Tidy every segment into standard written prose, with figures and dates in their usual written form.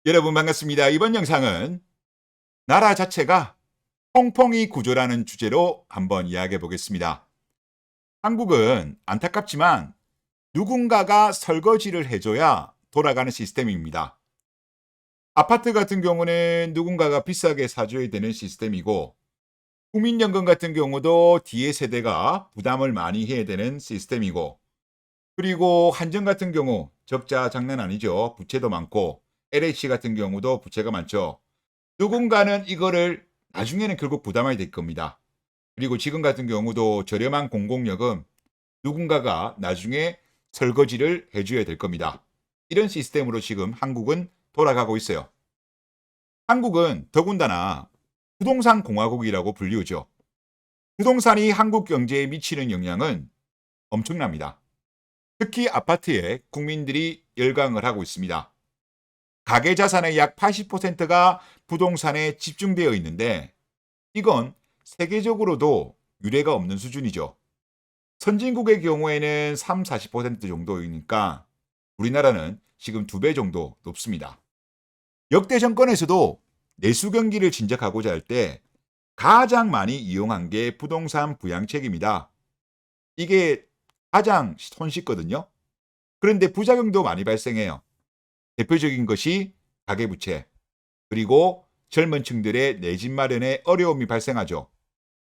여러분 반갑습니다. 이번 영상은 나라 자체가 퐁퐁이 구조라는 주제로 한번 이야기해 보겠습니다. 한국은 안타깝지만 누군가가 설거지를 해줘야 돌아가는 시스템입니다. 아파트 같은 경우는 누군가가 비싸게 사줘야 되는 시스템이고, 국민연금 같은 경우도 뒤에 세대가 부담을 많이 해야 되는 시스템이고, 그리고 한전 같은 경우 적자 장난 아니죠. 부채도 많고, LH 같은 경우도 부채가 많죠. 누군가는 이거를 나중에는 결국 부담하게 될 겁니다. 그리고 지금 같은 경우도 저렴한 공공요금 누군가가 나중에 설거지를 해줘야 될 겁니다. 이런 시스템으로 지금 한국은 돌아가고 있어요. 한국은 더군다나 부동산 공화국이라고 불리우죠. 부동산이 한국 경제에 미치는 영향은 엄청납니다. 특히 아파트에 국민들이 열광을 하고 있습니다. 가계 자산의 약 80%가 부동산에 집중되어 있는데, 이건 세계적으로도 유례가 없는 수준이죠. 선진국의 경우에는 3, 40% 정도이니까 우리나라는 지금 2배 정도 높습니다. 역대 정권에서도 내수 경기를 진작하고자 할 때 가장 많이 이용한 게 부동산 부양책입니다. 이게 가장 손쉽거든요. 그런데 부작용도 많이 발생해요. 대표적인 것이 가계부채, 그리고 젊은 층들의 내 집 마련에 어려움이 발생하죠.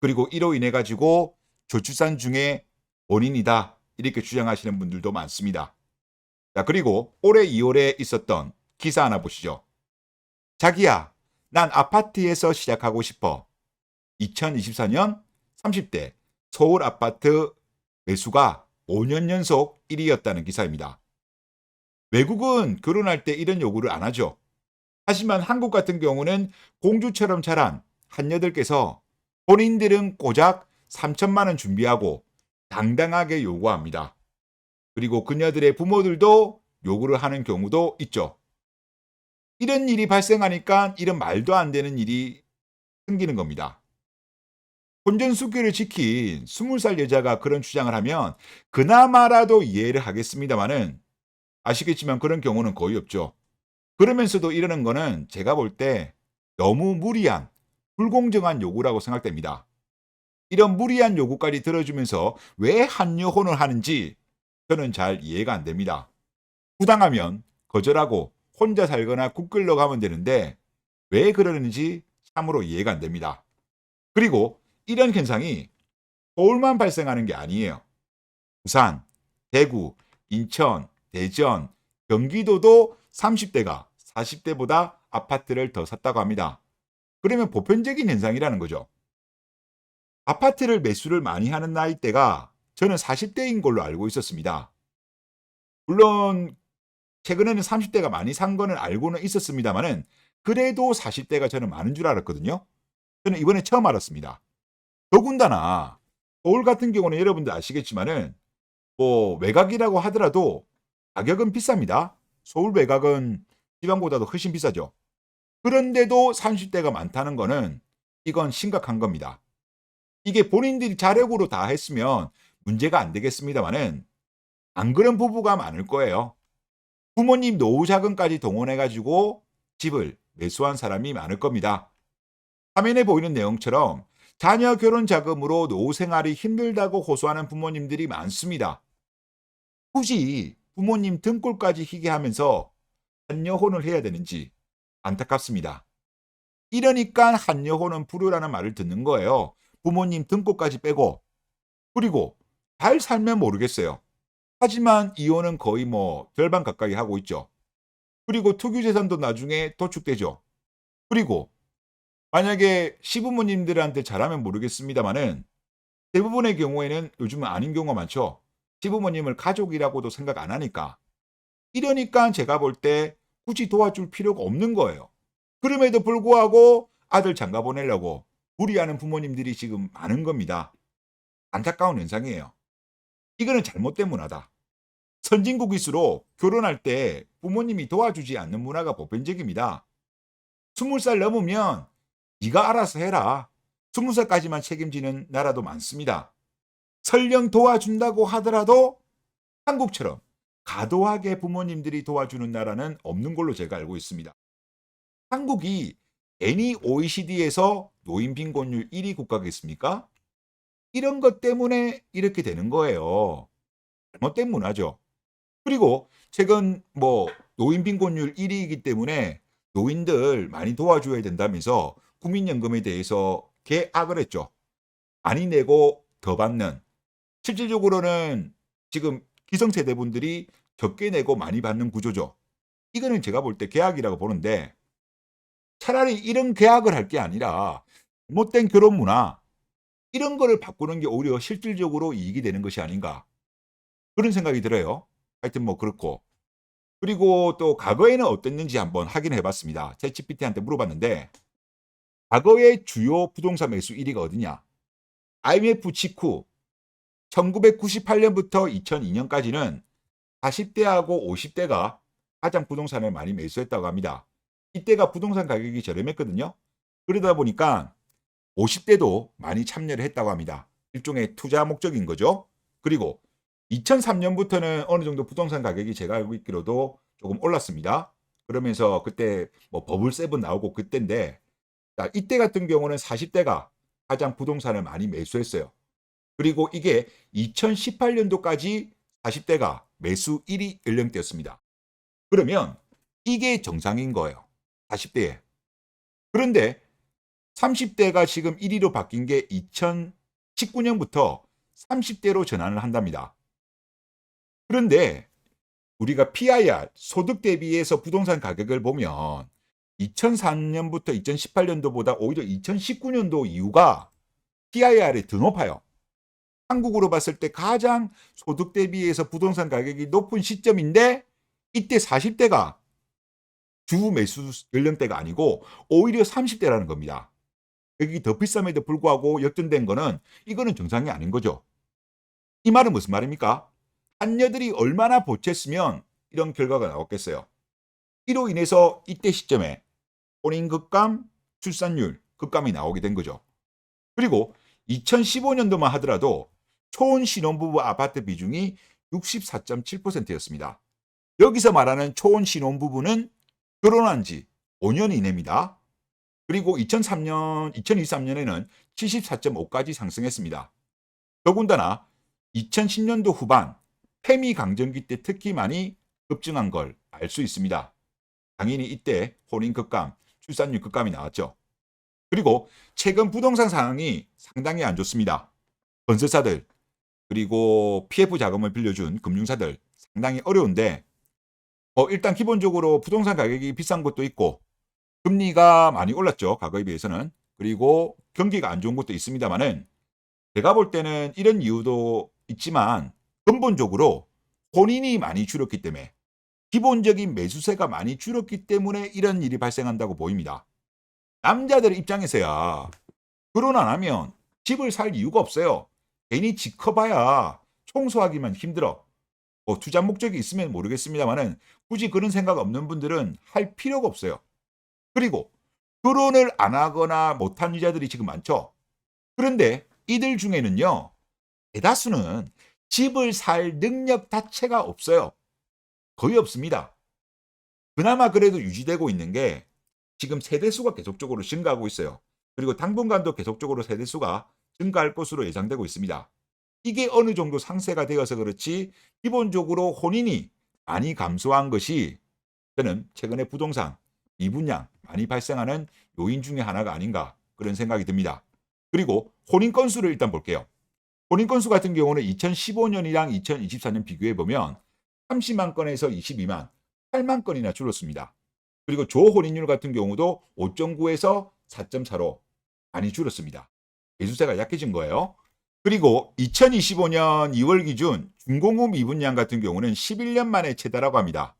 그리고 이로 인해 가지고 저출산 중에 원인이다, 이렇게 주장하시는 분들도 많습니다. 자, 그리고 올해 2월에 있었던 기사 하나 보시죠. 자기야, 난 아파트에서 시작하고 싶어. 2024년 30대 서울 아파트 매수가 5년 연속 1위였다는 기사입니다. 외국은 결혼할 때 이런 요구를 안 하죠. 하지만 한국 같은 경우는 공주처럼 자란 한여들께서 본인들은 고작 3천만 원 준비하고 당당하게 요구합니다. 그리고 그녀들의 부모들도 요구를 하는 경우도 있죠. 이런 일이 발생하니까 이런 말도 안 되는 일이 생기는 겁니다. 혼전수교를 지킨 20살 여자가 그런 주장을 하면 그나마라도 이해를 하겠습니다만은, 아시겠지만 그런 경우는 거의 없죠. 그러면서도 이러는 거는 제가 볼 때 너무 무리한, 불공정한 요구라고 생각됩니다. 이런 무리한 요구까지 들어주면서 왜 한여혼을 하는지 저는 잘 이해가 안 됩니다. 부당하면 거절하고 혼자 살거나 국끌러 가면 되는데 왜 그러는지 참으로 이해가 안 됩니다. 그리고 이런 현상이 서울만 발생하는 게 아니에요. 부산, 대구, 인천, 대전, 경기도도 30대가 40대보다 아파트를 더 샀다고 합니다. 그러면 보편적인 현상이라는 거죠. 아파트를 매수를 많이 하는 나이대가 저는 40대인 걸로 알고 있었습니다. 물론 최근에는 30대가 많이 산 거는 알고는 있었습니다만은, 그래도 40대가 저는 많은 줄 알았거든요. 저는 이번에 처음 알았습니다. 더군다나 서울 같은 경우는 여러분들 아시겠지만은 뭐 외곽이라고 하더라도 가격은 비쌉니다. 서울 외곽은 지방보다도 훨씬 비싸죠. 그런데도 30대가 많다는 거는 이건 심각한 겁니다. 이게 본인들이 자력으로 다 했으면 문제가 안 되겠습니다만은, 안 그런 부부가 많을 거예요. 부모님 노후 자금까지 동원해 가지고 집을 매수한 사람이 많을 겁니다. 화면에 보이는 내용처럼 자녀 결혼 자금으로 노후 생활이 힘들다고 호소하는 부모님들이 많습니다. 굳이 부모님 등골까지 희게 하면서 한여혼을 해야 되는지 안타깝습니다. 이러니까 한여혼은 불효라는 말을 듣는 거예요. 부모님 등골까지 빼고. 그리고 잘 살면 모르겠어요. 하지만 이혼은 거의 뭐 절반 가까이 하고 있죠. 그리고 특유재산도 나중에 도축되죠. 그리고 만약에 시부모님들한테 잘하면 모르겠습니다만은, 대부분의 경우에는 요즘은 아닌 경우가 많죠. 시부모님을 가족이라고도 생각 안 하니까. 이러니까 제가 볼 때 굳이 도와줄 필요가 없는 거예요. 그럼에도 불구하고 아들 장가 보내려고 무리하는 부모님들이 지금 많은 겁니다. 안타까운 현상이에요. 이거는 잘못된 문화다. 선진국일수록 결혼할 때 부모님이 도와주지 않는 문화가 보편적입니다. 20살 넘으면 네가 알아서 해라. 20살까지만 책임지는 나라도 많습니다. 설령 도와준다고 하더라도 한국처럼 과도하게 부모님들이 도와주는 나라는 없는 걸로 제가 알고 있습니다. 한국이 괜히 OECD에서 노인 빈곤율 1위 국가겠습니까? 이런 것 때문에 이렇게 되는 거예요. 잘못된 문화죠. 그리고 최근 노인 빈곤율 1위이기 때문에 노인들 많이 도와줘야 된다면서 국민연금에 대해서 개악을 했죠. 많이 내고 더 받는. 실질적으로는 지금 기성세대분들이 적게 내고 많이 받는 구조죠. 이거는 제가 볼 때 계약이라고 보는데 차라리 이런 계약을 할 게 아니라 잘못된 결혼 문화 이런 거를 바꾸는 게 오히려 실질적으로 이익이 되는 것이 아닌가 그런 생각이 들어요. 하여튼 그렇고 그리고 또 과거에는 어땠는지 한번 확인해 봤습니다. 챗GPT한테 물어봤는데 과거의 주요 부동산 매수 1위가 어디냐? IMF 직후 1998년부터 2002년까지는 40대하고 50대가 가장 부동산을 많이 매수했다고 합니다. 이때가 부동산 가격이 저렴했거든요. 그러다 보니까 50대도 많이 참여를 했다고 합니다. 일종의 투자 목적인 거죠. 그리고 2003년부터는 어느 정도 부동산 가격이 제가 알고 있기로도 조금 올랐습니다. 그러면서 그때 버블 세븐 나오고 그때인데 이때 같은 경우는 40대가 가장 부동산을 많이 매수했어요. 그리고 이게 2018년도까지 40대가 매수 1위 연령대였습니다. 그러면 이게 정상인 거예요. 40대에. 그런데 30대가 지금 1위로 바뀐 게 2019년부터 30대로 전환을 한답니다. 그런데 우리가 PIR, 소득 대비해서 부동산 가격을 보면 2004년부터 2018년도보다 오히려 2019년도 이후가 PIR이 더 높아요. 한국으로 봤을 때 가장 소득 대비해서 부동산 가격이 높은 시점인데 이때 40대가 주 매수 연령대가 아니고 오히려 30대라는 겁니다. 여기 더 비쌈에도 불구하고 역전된 거는 이거는 정상이 아닌 거죠. 이 말은 무슨 말입니까? 한여들이 얼마나 보탰으면 이런 결과가 나왔겠어요. 이로 인해서 이때 시점에 혼인 급감, 출산율 급감이 나오게 된 거죠. 그리고 2015년도만 하더라도 초혼 신혼부부 아파트 비중이 64.7%였습니다. 여기서 말하는 초혼 신혼부부는 결혼한 지 5년 이내입니다. 그리고 2023년에는 74.5까지 상승했습니다. 더군다나 2010년도 후반 패미 강점기 때 특히 많이 급증한 걸 알 수 있습니다. 당연히 이때 혼인 급감, 출산율 급감이 나왔죠. 그리고 최근 부동산 상황이 상당히 안 좋습니다. 건설사들 그리고 PF 자금을 빌려준 금융사들 상당히 어려운데 일단 기본적으로 부동산 가격이 비싼 것도 있고 금리가 많이 올랐죠. 과거에 비해서는. 그리고 경기가 안 좋은 것도 있습니다만은 제가 볼 때는 이런 이유도 있지만 근본적으로 혼인이 많이 줄었기 때문에 기본적인 매수세가 많이 줄었기 때문에 이런 일이 발생한다고 보입니다. 남자들 입장에서야 결혼 안 하면 집을 살 이유가 없어요. 괜히 집 커봐야 청소하기만 힘들어. 투자 목적이 있으면 모르겠습니다만은 굳이 그런 생각 없는 분들은 할 필요가 없어요. 그리고 결혼을 안 하거나 못한 여자들이 지금 많죠. 그런데 이들 중에는요. 대다수는 집을 살 능력 자체가 없어요. 거의 없습니다. 그나마 그래도 유지되고 있는 게 지금 세대수가 계속적으로 증가하고 있어요. 그리고 당분간도 계속적으로 세대수가 증가할 것으로 예상되고 있습니다. 이게 어느 정도 상쇄가 되어서 그렇지 기본적으로 혼인이 많이 감소한 것이 저는 최근에 부동산 미분양 많이 발생하는 요인 중에 하나가 아닌가 그런 생각이 듭니다. 그리고 혼인 건수를 일단 볼게요. 혼인 건수 같은 경우는 2015년이랑 2024년 비교해 보면 30만 건에서 22만, 8만 건이나 줄었습니다. 그리고 조혼인율 같은 경우도 5.9에서 4.4로 많이 줄었습니다. 매수세가 약해진 거예요. 그리고 2025년 2월 기준 준공후 미분양 같은 경우는 11년 만에 최다라고 합니다.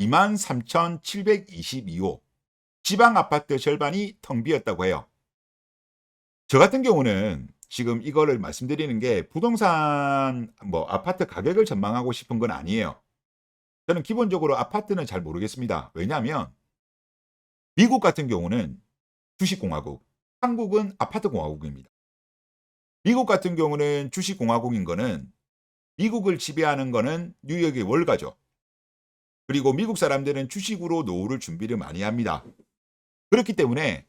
23,722호. 지방 아파트 절반이 텅 비었다고 해요. 저 같은 경우는 지금 이거를 말씀드리는 게 부동산 아파트 가격을 전망하고 싶은 건 아니에요. 저는 기본적으로 아파트는 잘 모르겠습니다. 왜냐하면 미국 같은 경우는 주식공화국, 한국은 아파트공화국입니다. 미국 같은 경우는 주식공화국인 거는 미국을 지배하는 거는 뉴욕의 월가죠. 그리고 미국 사람들은 주식으로 노후를 준비를 많이 합니다. 그렇기 때문에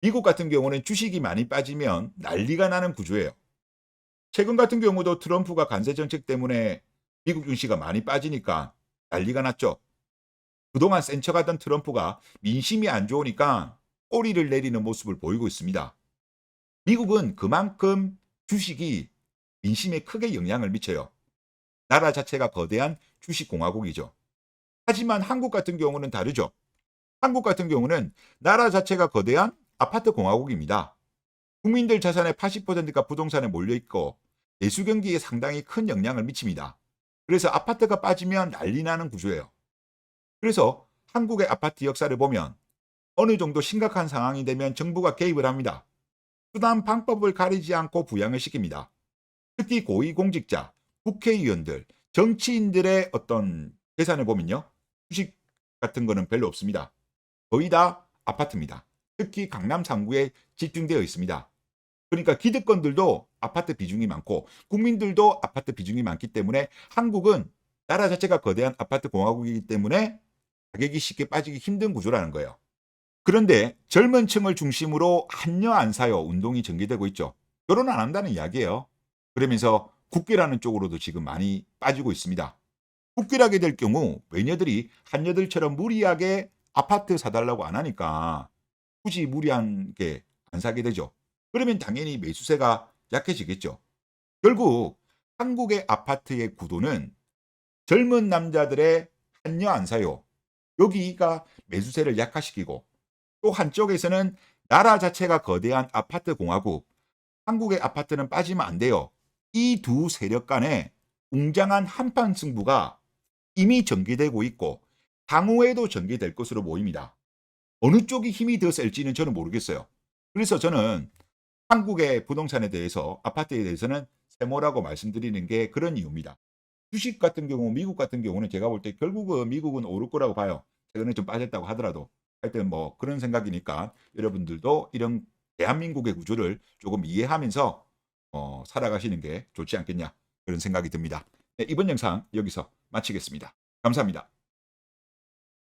미국 같은 경우는 주식이 많이 빠지면 난리가 나는 구조예요. 최근 같은 경우도 트럼프가 관세 정책 때문에 미국 증시가 많이 빠지니까 난리가 났죠. 그동안 센 척하던 트럼프가 민심이 안 좋으니까 꼬리를 내리는 모습을 보이고 있습니다. 미국은 그만큼 주식이 민심에 크게 영향을 미쳐요. 나라 자체가 거대한 주식 공화국이죠. 하지만 한국 같은 경우는 다르죠. 한국 같은 경우는 나라 자체가 거대한 아파트 공화국입니다. 국민들 자산의 80%가 부동산에 몰려 있고 내수 경기에 상당히 큰 영향을 미칩니다. 그래서 아파트가 빠지면 난리 나는 구조예요. 그래서 한국의 아파트 역사를 보면 어느 정도 심각한 상황이 되면 정부가 개입을 합니다. 수단 방법을 가리지 않고 부양을 시킵니다. 특히 고위공직자, 국회의원들, 정치인들의 어떤 재산을 보면요. 주식 같은 거는 별로 없습니다. 거의 다 아파트입니다. 특히 강남 3구에 집중되어 있습니다. 그러니까 기득권들도 아파트 비중이 많고 국민들도 아파트 비중이 많기 때문에 한국은 나라 자체가 거대한 아파트 공화국이기 때문에 가격이 쉽게 빠지기 힘든 구조라는 거예요. 그런데 젊은 층을 중심으로 한여 안 사요 운동이 전개되고 있죠. 결혼 안 한다는 이야기예요. 그러면서 국기라는 쪽으로도 지금 많이 빠지고 있습니다. 국기라게 될 경우 외녀들이 한여들처럼 무리하게 아파트 사달라고 안 하니까 굳이 무리한 게 안 사게 되죠. 그러면 당연히 매수세가 약해지겠죠. 결국 한국의 아파트의 구도는 젊은 남자들의 한여 안 사요. 여기가 매수세를 약화시키고 또 한쪽에서는 나라 자체가 거대한 아파트 공화국, 한국의 아파트는 빠지면 안 돼요. 이 두 세력 간의 웅장한 한판 승부가 이미 전개되고 있고 향후에도 전개될 것으로 보입니다. 어느 쪽이 힘이 더 셀지는 저는 모르겠어요. 그래서 저는 한국의 부동산에 대해서 아파트에 대해서는 세모라고 말씀드리는 게 그런 이유입니다. 주식 같은 경우 미국 같은 경우는 제가 볼 때 결국은 미국은 오를 거라고 봐요. 최근에 좀 빠졌다고 하더라도. 하여튼 뭐 그런 생각이니까 여러분들도 이런 대한민국의 구조를 조금 이해하면서 살아가시는 게 좋지 않겠냐 그런 생각이 듭니다. 네, 이번 영상 여기서 마치겠습니다. 감사합니다.